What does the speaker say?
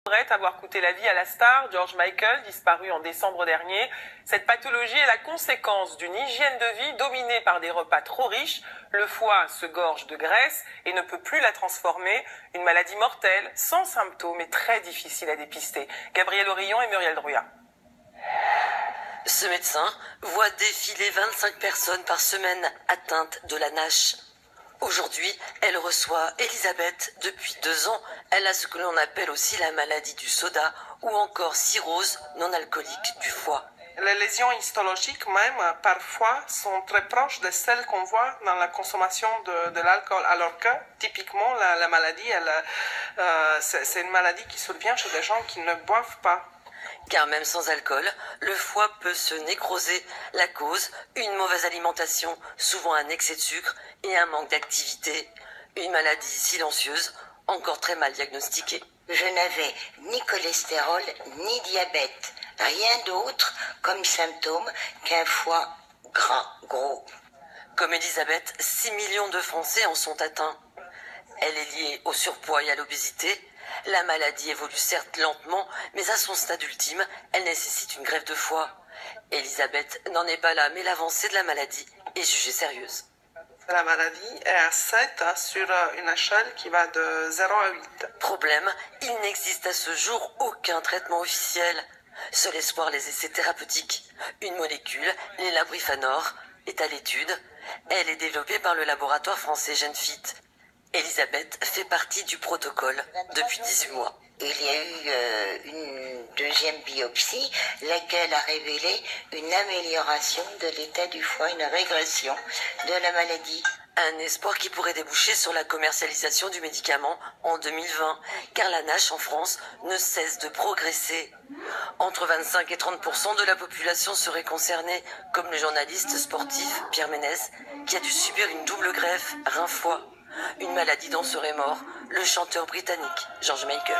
pourrait avoir coûté la vie à la star George Michael, disparu en décembre dernier. Cette pathologie est la conséquence d'une hygiène de vie dominée par des repas trop riches. Le foie se gorge de graisse et ne peut plus la transformer. Une maladie mortelle, sans symptômes et très difficile à dépister. Gabriel Aurillon et Muriel Drouillat. Ce médecin voit défiler 25 personnes par semaine atteintes de la NASH. Aujourd'hui, elle reçoit Elisabeth. Depuis 2 ans, elle a ce que l'on appelle aussi la maladie du soda ou encore cirrhose non alcoolique du foie. Les lésions histologiques même, parfois, sont très proches de celles qu'on voit dans la consommation de l'alcool, alors que, typiquement, la maladie, c'est une maladie qui survient chez des gens qui ne boivent pas. Car même sans alcool, le foie peut se nécroser. La cause, une mauvaise alimentation, souvent un excès de sucre et un manque d'activité. Une maladie silencieuse, encore très mal diagnostiquée. Je n'avais ni cholestérol ni diabète, rien d'autre comme symptôme qu'un foie gros. Comme Elisabeth, 6 millions de Français en sont atteints. Elle est liée au surpoids et à l'obésité. La maladie évolue certes lentement, mais à son stade ultime, elle nécessite une greffe de foie. Elisabeth n'en est pas là, mais l'avancée de la maladie est jugée sérieuse. La maladie est à 7 sur une échelle qui va de 0 à 8. Problème, il n'existe à ce jour aucun traitement officiel. Seul espoir, les essais thérapeutiques. Une molécule, l'élabrifanor, est à l'étude. Elle est développée par le laboratoire français GenFit. Elisabeth fait partie du protocole depuis 18 mois. Il y a eu une deuxième biopsie, laquelle a révélé une amélioration de l'état du foie, une régression de la maladie. Un espoir qui pourrait déboucher sur la commercialisation du médicament en 2020, car la NASH en France ne cesse de progresser. Entre 25 et 30% de la population serait concernée, comme le journaliste sportif Pierre Ménès, qui a dû subir une double greffe rein-foie. Une maladie dont serait mort le chanteur britannique George Michael.